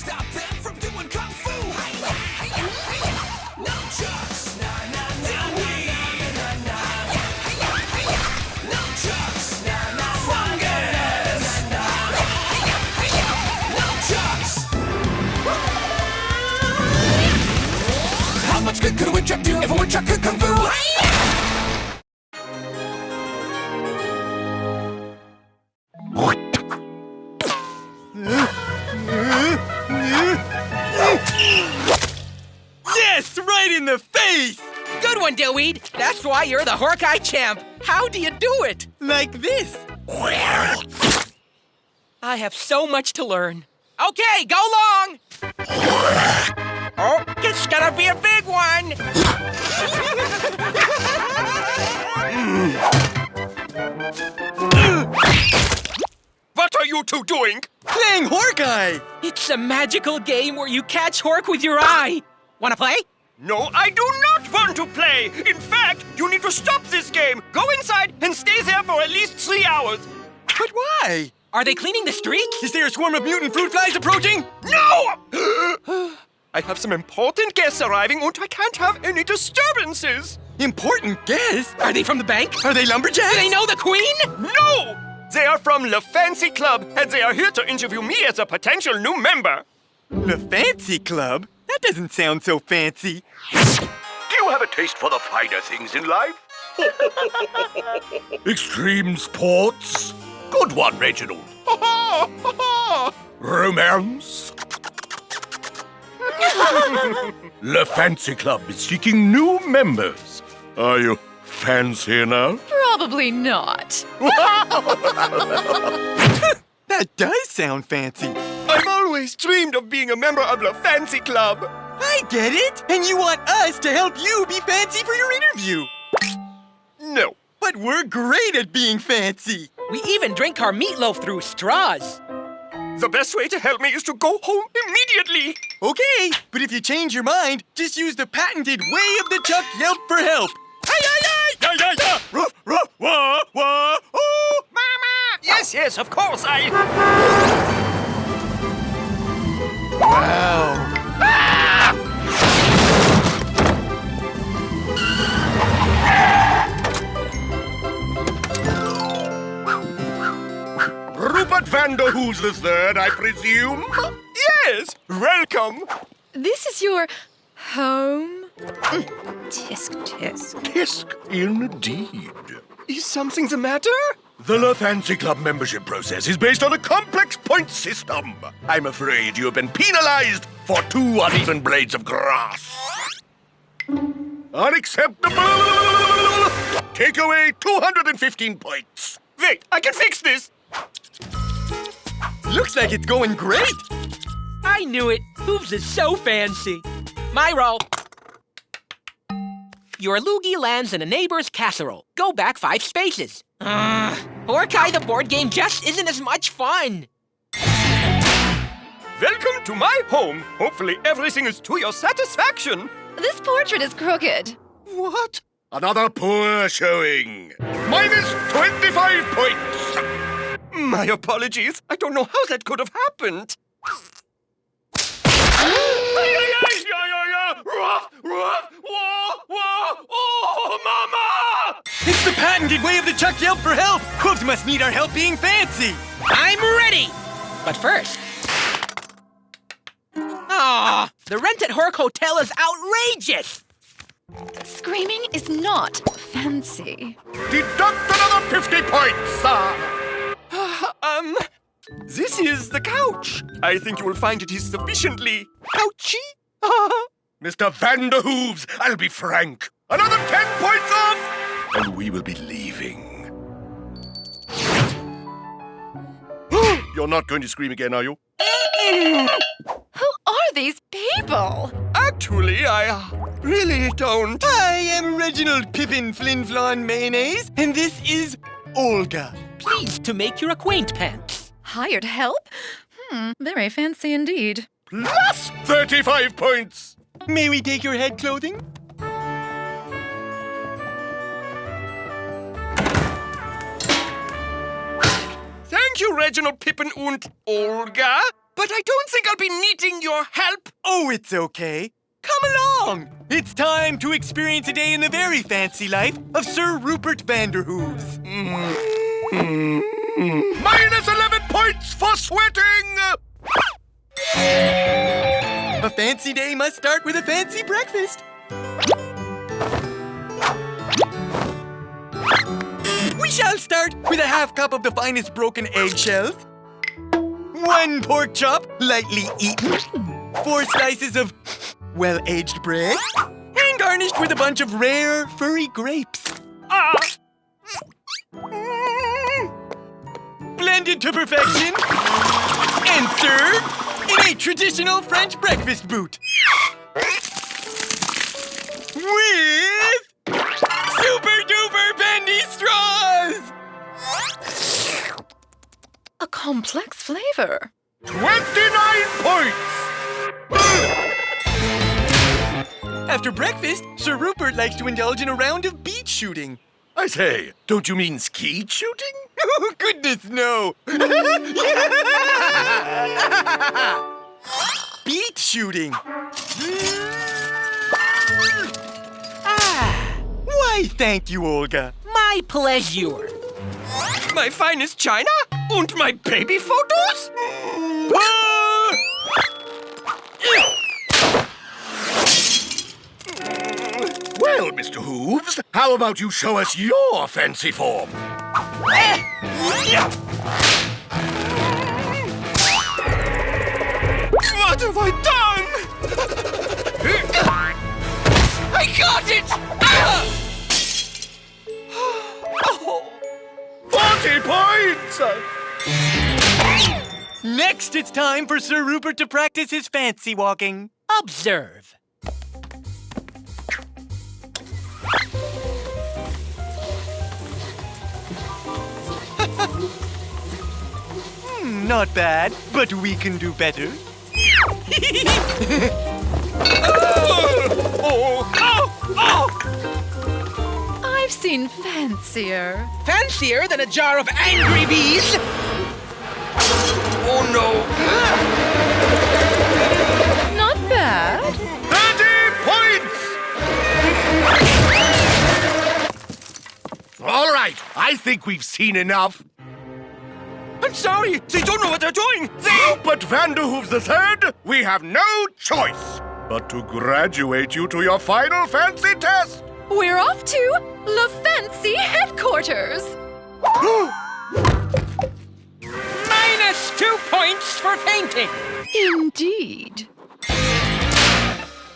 stop them from doing kung fu. Nunchucks, nunchucks, fungus. Nunchucks. How much good could a woodchuck do if a woodchuck could kung fu? Yes, right in the face! Good one, Dillweed. That's why you're the Horkeye champ. How do you do it? Like this. I have so much to learn. Okay, go long! Oh, it's gonna be a big one! What are you two doing? Playing Horkeye! It's a magical game where you catch Hork with your eye. Wanna play? No, I do not want to play. In fact, you need to stop this game. Go inside and stay there for at least 3 hours. But why? Are they cleaning the streets? Is there a swarm of mutant fruit flies approaching? No! I have some important guests arriving and I can't have any disturbances. Important guests? Are they from the bank? Are they lumberjacks? Do they know the Queen? No! They are from Le Fancy Club and they are here to interview me as a potential new member. The Fancy Club? That doesn't sound so fancy. Do you have a taste for the finer things in life? Extreme sports? Good one, Reginald. Romance? Le Fancy Club is seeking new members. Are you fancy enough? Probably not. That does sound fancy. I've always dreamed of being a member of Le Fancy Club. I get it. And you want us to help you be fancy for your interview. No. But we're great at being fancy. We even drink our meatloaf through straws. The best way to help me is to go home immediately. Okay, but if you change your mind, just use the patented Way of the Chuck Yelp for help. Yeah. Ruff, ruff, wah, wah, oh. Mama! Yes, of course, Wow. Rupert Vanderhoos the Third, I presume? Yes, welcome. This is your home? Tisk, tisk. Tisk, indeed. Is something the matter? The Le Fancy Club membership process is based on a complex point system. I'm afraid you have been penalized for 2 uneven blades of grass. Unacceptable! Take away 215 points. Wait, I can fix this. Looks like it's going great. I knew it. Hooves is so fancy. My roll. Your loogie lands in a neighbor's casserole. Go back 5 spaces. Horkeye the board game just isn't as much fun. Welcome to my home. Hopefully everything is to your satisfaction. This portrait is crooked. What? Another poor showing. Minus 25 points. My apologies. I don't know how that could have happened. Oh, Mama! It's the patented Way of the Chuck Yelp for help. Hooves must need our help being fancy. I'm ready. But first... Aw, the rent at Hork Hotel is outrageous. Screaming is not fancy. Deduct another 50 points, sir. This is the couch. I think you will find it is sufficiently couchy. Mr. Vanderhooves, I'll be frank. Another 10 points off, and we will be leaving. You're not going to scream again, are you? Who are these people? Actually, I really don't. I am Reginald Pippin Flinflon Mayonnaise, and this is Olga. Pleased to make your acquaintance. Hired help? Very fancy indeed. Plus 35 points. May we take your head clothing? Thank you, Reginald Pippin und Olga. but I don't think I'll be needing your help. Oh, it's okay. Come along. It's time to experience a day in the very fancy life of Sir Rupert Vanderhooves. Minus 11 points for sweating! A fancy day must start with a fancy breakfast. We shall start with a half cup of the finest broken eggshells, 1 pork chop, lightly eaten, 4 slices of well-aged bread, and garnished with a bunch of rare, furry grapes. Blended to perfection and served in a traditional French breakfast boot. With super-duper bendy straws! A complex flavor. 29 points! After breakfast, Sir Rupert likes to indulge in a round of beach shooting. I say, don't you mean skeet shooting? Oh, goodness, no! Beat shooting. Why, thank you, Olga. My pleasure. My finest china? And my baby photos? Well, Mr. Hooves, how about you show us your fancy form? What have I done? I got it! 40 points! Next, it's time for Sir Rupert to practice his fancy walking. Observe. Not bad, but we can do better. I've seen fancier. Fancier than a jar of angry bees? Oh no! Not bad. 30 points! All right, I think we've seen enough. I'm sorry, they don't know what they're doing. But Vanderhooves III, we have no choice but to graduate you to your final fancy test. We're off to Le Fancy headquarters. -2 points for fainting. Indeed.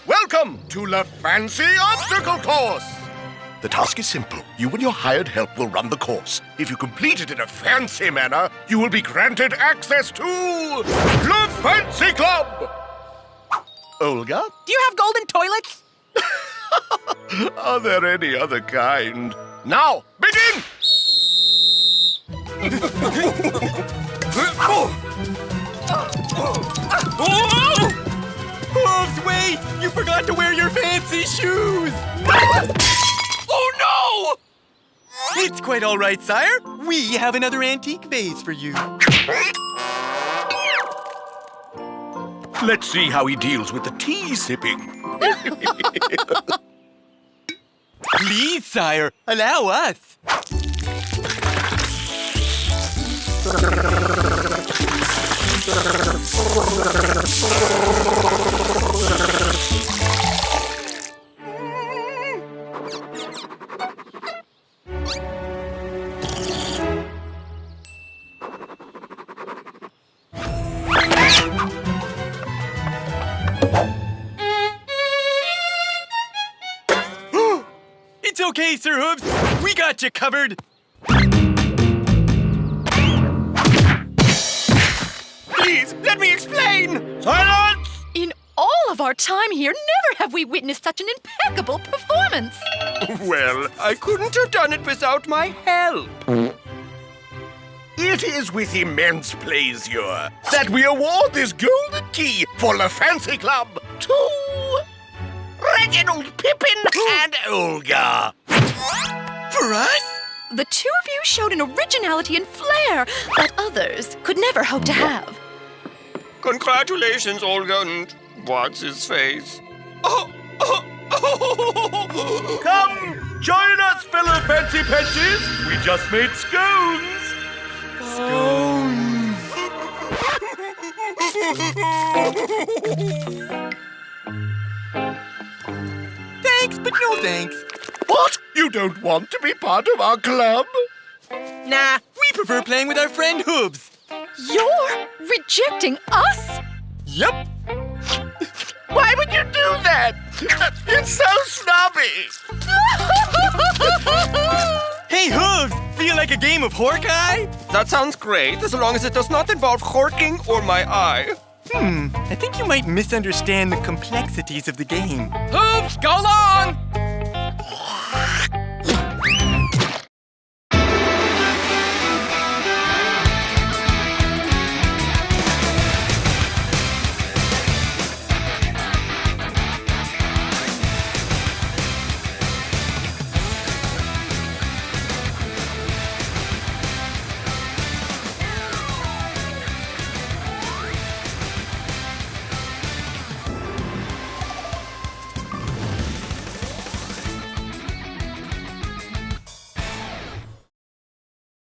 Welcome to Le Fancy Obstacle Course. The task is simple. You and your hired help will run the course. If you complete it in a fancy manner, you will be granted access to Le Fancy Club. Olga? Do you have golden toilets? Are there any other kind? Now, begin! Hooves, wait! You forgot to wear your fancy shoes! Oh no! It's quite all right, sire. We have another antique vase for you. Let's see how he deals with the tea sipping. Please, sire, allow us. It's okay, Sir Hooves. We got you covered. Please, let me explain! Silence! In all of our time here, never have we witnessed such an impeccable performance. Well, I couldn't have done it without my help. It is with immense pleasure that we award this golden key for Le Fancy Club to Reginald, Pippin, and Olga. For us? The two of you showed an originality and flair that others could never hope to have. Congratulations, Olga and what's his face? Come, join us, fellow fancy pensies. We just made scones. Thanks, but no thanks. What? You don't want to be part of our club? Nah, We prefer playing with our friend Hooves. You're rejecting us? Yup. Why would you do that? It's so snobby. Hey, Hooves, feel like a game of Hawkeye? That sounds great, as long as it does not involve horking or my eye. I think you might misunderstand the complexities of the game. Hooves, go long!